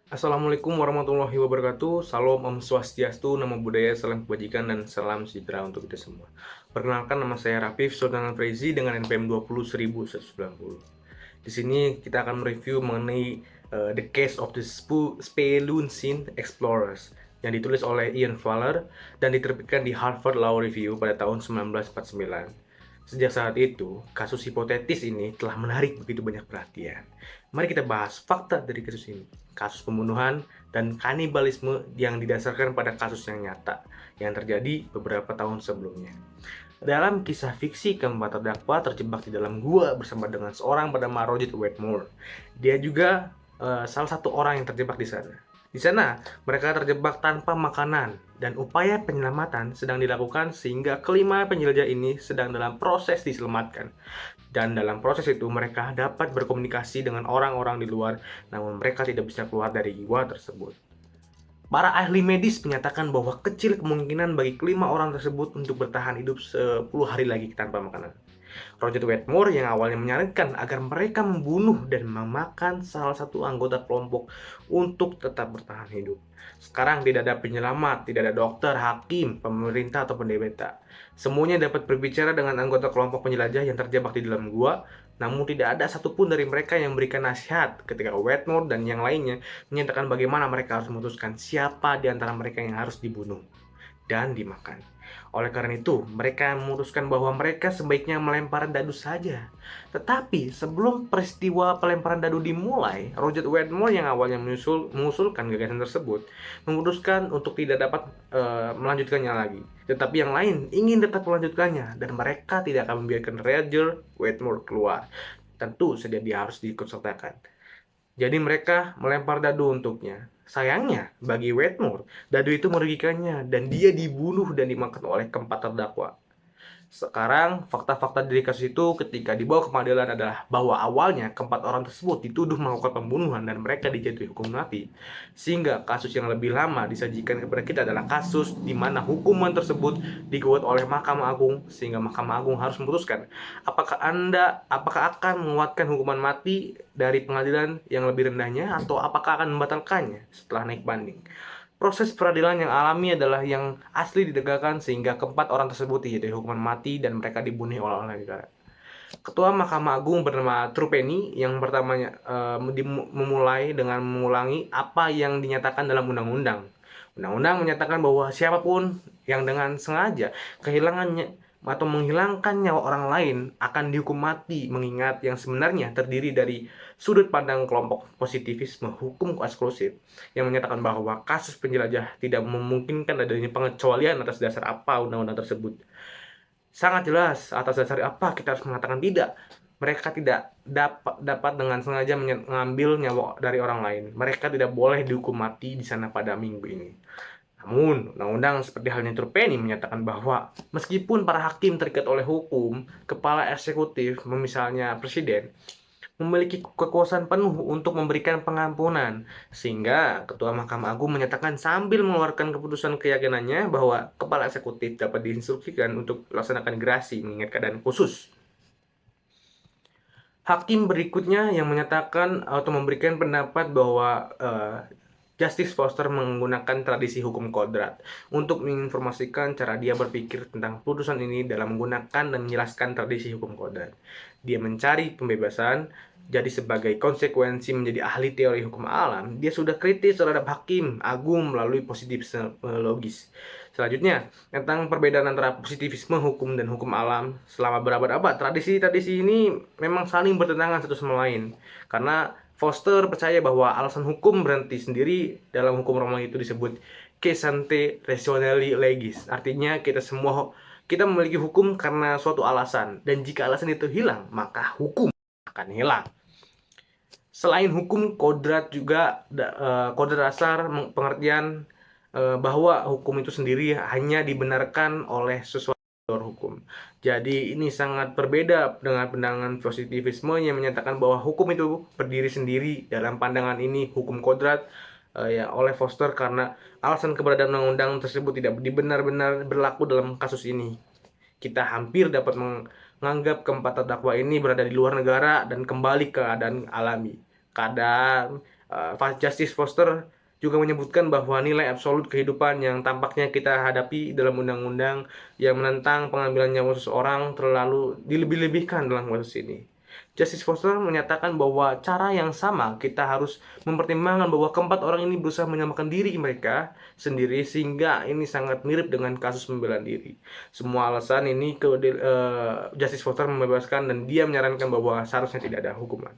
Assalamualaikum warahmatullahi wabarakatuh. Salam Om Swastiastu, Namo Buddhaya, salam kebajikan, dan salam sejahtera untuk kita semua. Perkenalkan, nama saya Rafif Sultan Frezi dengan NPM 20190. Di sini kita akan mereview mengenai The Case of the Spelunking Explorers yang ditulis oleh Ian Fowler dan diterbitkan di Harvard Law Review pada tahun 1949. Sejak saat itu, kasus hipotetis ini telah menarik begitu banyak perhatian. Mari kita bahas fakta dari kasus ini. Kasus pembunuhan dan kanibalisme yang didasarkan pada kasus yang nyata yang terjadi beberapa tahun sebelumnya. Dalam kisah fiksi, keempat terdakwa terjebak di dalam gua bersama dengan seorang bernama Roger Wetmore. Dia juga salah satu orang yang terjebak di sana. Di sana, mereka terjebak tanpa makanan dan upaya penyelamatan sedang dilakukan sehingga kelima penjelajah ini sedang dalam proses diselamatkan. Dan dalam proses itu mereka dapat berkomunikasi dengan orang-orang di luar, namun mereka tidak bisa keluar dari gua tersebut. Para ahli medis menyatakan bahwa kecil kemungkinan bagi kelima orang tersebut untuk bertahan hidup 10 hari lagi tanpa makanan. Roger Wetmore yang awalnya menyarankan agar mereka membunuh dan memakan salah satu anggota kelompok untuk tetap bertahan hidup. Sekarang tidak ada penyelamat, tidak ada dokter, hakim, pemerintah, atau pendeta. Semuanya dapat berbicara dengan anggota kelompok penjelajah yang terjebak di dalam gua, namun tidak ada satupun dari mereka yang memberikan nasihat ketika Wetmore dan yang lainnya menyatakan bagaimana mereka harus memutuskan siapa di antara mereka yang harus dibunuh dan dimakan. Oleh karena itu, mereka memutuskan bahwa mereka sebaiknya melempar dadu saja. Tetapi sebelum peristiwa pelemparan dadu dimulai, Roger Wetmore yang awalnya mengusulkan gagasan tersebut memutuskan untuk tidak dapat melanjutkannya lagi. Tetapi yang lain ingin tetap melanjutkannya dan mereka tidak akan membiarkan Roger Wetmore keluar. Tentu saja dia harus diikutsertakan. Jadi mereka melempar dadu untuknya. Sayangnya, bagi Wetmore, dadu itu merugikannya dan dia dibunuh dan dimakan oleh keempat terdakwa. Sekarang, fakta-fakta dari kasus itu ketika dibawa ke pengadilan adalah bahwa awalnya keempat orang tersebut dituduh melakukan pembunuhan dan mereka dijatuhi hukum mati. Sehingga kasus yang lebih lama disajikan kepada kita adalah kasus di mana hukuman tersebut digugat oleh Mahkamah Agung sehingga Mahkamah Agung harus memutuskan apakah akan menguatkan hukuman mati dari pengadilan yang lebih rendahnya atau apakah akan membatalkannya setelah naik banding. Proses peradilan yang alami adalah yang asli ditegakkan sehingga keempat orang tersebut dijatuhi hukuman mati dan mereka dibunuh oleh negara. Ketua Mahkamah Agung bernama Trupeni yang pertamanya memulai dengan mengulangi apa yang dinyatakan dalam undang-undang. Undang-undang menyatakan bahwa siapapun yang dengan sengaja kehilangannya atau menghilangkan nyawa orang lain akan dihukum mati, mengingat yang sebenarnya terdiri dari sudut pandang kelompok positivisme hukum eksklusif yang menyatakan bahwa kasus penjelajah tidak memungkinkan adanya pengecualian atas dasar apa undang-undang tersebut. Sangat jelas atas dasar apa kita harus mengatakan tidak. Mereka tidak dapat dengan sengaja mengambil nyawa dari orang lain. Mereka tidak boleh dihukum mati di sana pada minggu ini. Namun, undang-undang seperti halnya Trupeni menyatakan bahwa meskipun para hakim terikat oleh hukum, kepala eksekutif, misalnya presiden, memiliki kekuasaan penuh untuk memberikan pengampunan. Sehingga Ketua Mahkamah Agung menyatakan sambil mengeluarkan keputusan keyakinannya bahwa kepala eksekutif dapat diinstruksikan untuk melaksanakan gerasi mengingat keadaan khusus. Hakim berikutnya yang menyatakan atau memberikan pendapat bahwa Justice Foster menggunakan tradisi hukum kodrat untuk menginformasikan cara dia berpikir tentang putusan ini dalam menggunakan dan menjelaskan tradisi hukum kodrat. Dia mencari pembebasan, jadi sebagai konsekuensi menjadi ahli teori hukum alam, dia sudah kritis terhadap hakim agung melalui positivisme logis. Selanjutnya, tentang perbedaan antara positivisme hukum dan hukum alam selama berabad-abad, tradisi-tradisi ini memang saling bertentangan satu sama lain. Karena Foster percaya bahwa alasan hukum berhenti sendiri dalam hukum Romawi itu disebut case ante rationali legis. Artinya kita memiliki hukum karena suatu alasan dan jika alasan itu hilang, maka hukum akan hilang. Selain hukum, kodrat juga kodrat dasar pengertian bahwa hukum itu sendiri hanya dibenarkan oleh sesuatu hukum. Jadi ini sangat berbeda dengan pandangan positivisme yang menyatakan bahwa hukum itu berdiri sendiri. Dalam pandangan ini hukum kodrat ya oleh Foster karena alasan keberadaan undang-undang tersebut tidak benar-benar berlaku dalam kasus ini. Kita hampir dapat menganggap keempat terdakwa ini berada di luar negara dan kembali ke keadaan alami. Keadaan Justice Foster juga menyebutkan bahwa nilai absolut kehidupan yang tampaknya kita hadapi dalam undang-undang yang menentang pengambilan nyawa seseorang terlalu dilebih-lebihkan dalam kasus ini. Justice Foster menyatakan bahwa cara yang sama kita harus mempertimbangkan bahwa keempat orang ini berusaha menyelamatkan diri mereka sendiri, sehingga ini sangat mirip dengan kasus pembelaan diri. Semua alasan ini Justice Foster membebaskan dan dia menyarankan bahwa seharusnya tidak ada hukuman.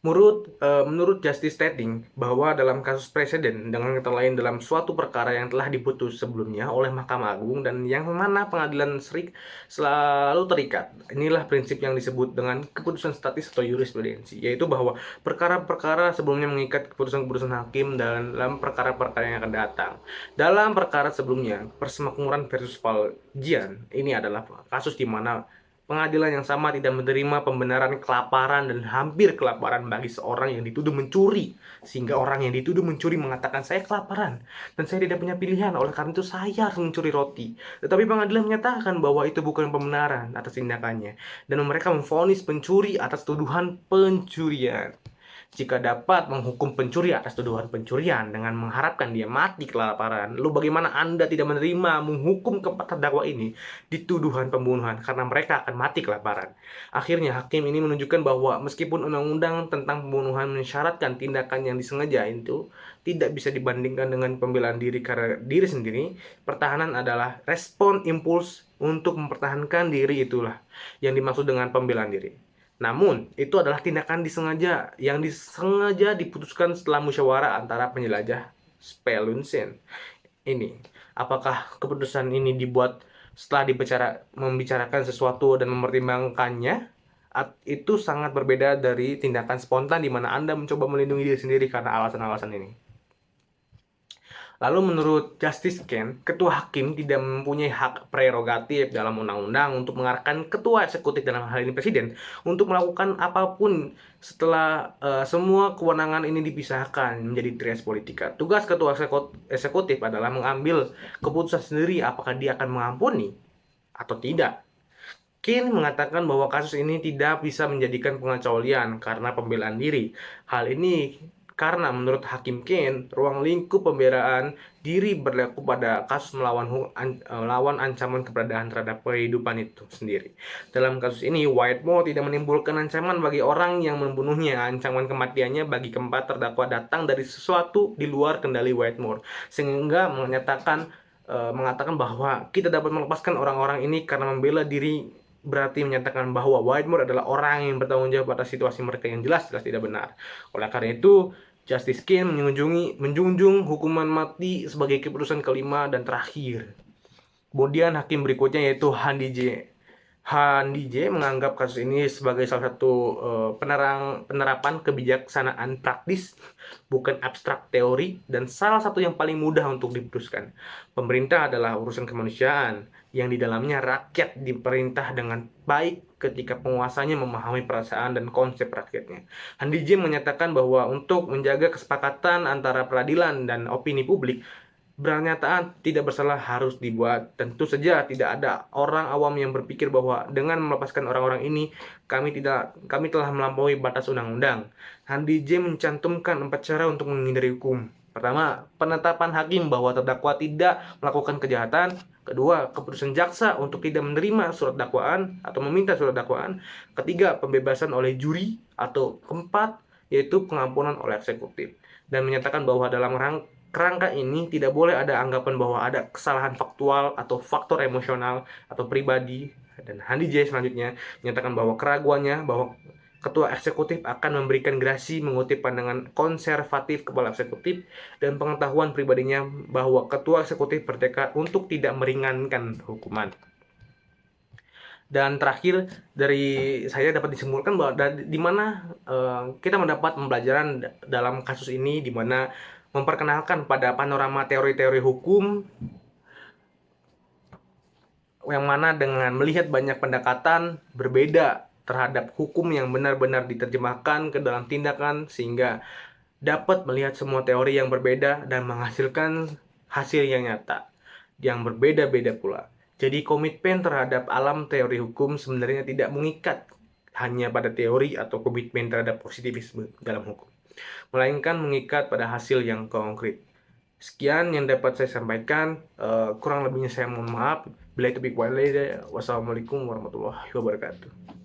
Menurut Justice Stating bahwa dalam kasus presiden dengan kata lain dalam suatu perkara yang telah diputus sebelumnya oleh Mahkamah Agung dan yang mana pengadilan selalu terikat. Inilah prinsip yang disebut dengan keputusan statis atau jurisprudensi, yaitu bahwa perkara-perkara sebelumnya mengikat keputusan-keputusan hakim dalam perkara-perkara yang akan datang. Dalam perkara sebelumnya, Persemakmuran versus Valjean, ini adalah kasus di mana pengadilan yang sama tidak menerima pembenaran kelaparan dan hampir kelaparan bagi seorang yang dituduh mencuri. Sehingga orang yang dituduh mencuri mengatakan, saya kelaparan dan saya tidak punya pilihan, oleh karena itu saya harus mencuri roti. Tetapi pengadilan menyatakan bahwa itu bukan pembenaran atas tindakannya. Dan mereka memvonis pencuri atas tuduhan pencurian. Jika dapat menghukum pencuri atas tuduhan pencurian dengan mengharapkan dia mati kelaparan, lalu bagaimana Anda tidak menerima menghukum keempat terdakwa ini di tuduhan pembunuhan karena mereka akan mati kelaparan? Akhirnya hakim ini menunjukkan bahwa meskipun undang-undang tentang pembunuhan mensyaratkan tindakan yang disengaja itu tidak bisa dibandingkan dengan pembelaan diri karena diri sendiri, pertahanan adalah respon impuls untuk mempertahankan diri, itulah yang dimaksud dengan pembelaan diri. Namun, itu adalah tindakan disengaja yang disengaja diputuskan setelah musyawarah antara penjelajah Spelunsen. Ini, apakah keputusan ini dibuat setelah membicarakan sesuatu dan mempertimbangkannya? Itu sangat berbeda dari tindakan spontan di mana Anda mencoba melindungi diri sendiri karena alasan-alasan ini. Lalu menurut Justice Kent, ketua hakim tidak mempunyai hak prerogatif dalam undang-undang untuk mengarahkan ketua eksekutif, dalam hal ini presiden, untuk melakukan apapun setelah semua kewenangan ini dipisahkan menjadi trias politika. Tugas ketua eksekutif adalah mengambil keputusan sendiri apakah dia akan mengampuni atau tidak. Kent mengatakan bahwa kasus ini tidak bisa menjadikan pengecualian karena pembelaan diri. Hal ini karena menurut Hakim Kent, ruang lingkup pembelaan diri berlaku pada kasus melawan ancaman keberadaan terhadap kehidupan itu sendiri. Dalam kasus ini, Whitmore tidak menimbulkan ancaman bagi orang yang membunuhnya. Ancaman kematiannya bagi keempat terdakwa datang dari sesuatu di luar kendali Whitmore, sehingga mengatakan bahwa kita dapat melepaskan orang-orang ini karena membela diri berarti menyatakan bahwa Whitmore adalah orang yang bertanggung jawab atas situasi mereka yang jelas-jelas tidak benar. Oleh karena itu, Justice Kent menjunjung hukuman mati sebagai keputusan kelima dan terakhir. Kemudian hakim berikutnya yaitu Handy J menganggap kasus ini sebagai salah satu penerapan kebijaksanaan praktis, bukan abstrak teori, dan salah satu yang paling mudah untuk diputuskan. Pemerintah adalah urusan kemanusiaan yang di dalamnya rakyat diperintah dengan baik ketika penguasanya memahami perasaan dan konsep rakyatnya. Handy J menyatakan bahwa untuk menjaga kesepakatan antara peradilan dan opini publik, pernyataan tidak bersalah harus dibuat. Tentu saja tidak ada orang awam yang berpikir bahwa dengan melepaskan orang-orang ini kami telah melampaui batas undang-undang. Handy J mencantumkan 4 cara untuk menghindari hukum. Pertama, penetapan hakim bahwa terdakwa tidak melakukan kejahatan. Kedua, keputusan jaksa untuk tidak menerima surat dakwaan atau meminta surat dakwaan. Ketiga, pembebasan oleh juri. Atau keempat, yaitu pengampunan oleh eksekutif. Dan menyatakan bahwa dalam kerangka ini tidak boleh ada anggapan bahwa ada kesalahan faktual atau faktor emosional atau pribadi. Dan Handy J selanjutnya menyatakan bahwa keraguannya bahwa ketua eksekutif akan memberikan grasi mengutip pandangan konservatif kepala eksekutif dan pengetahuan pribadinya bahwa ketua eksekutif bertekad untuk tidak meringankan hukuman. Dan terakhir dari saya dapat disimpulkan bahwa di mana kita mendapat pembelajaran dalam kasus ini, di mana memperkenalkan pada panorama teori-teori hukum yang mana dengan melihat banyak pendekatan berbeda terhadap hukum yang benar-benar diterjemahkan ke dalam tindakan, sehingga dapat melihat semua teori yang berbeda dan menghasilkan hasil yang nyata yang berbeda-beda pula. Jadi komitmen terhadap alam teori hukum sebenarnya tidak mengikat hanya pada teori atau komitmen terhadap positivisme dalam hukum. melainkan mengikat pada hasil yang konkret. Sekian yang dapat saya sampaikan. Kurang lebihnya saya mohon maaf. Bila itu, wassalamualaikum warahmatullahi wabarakatuh.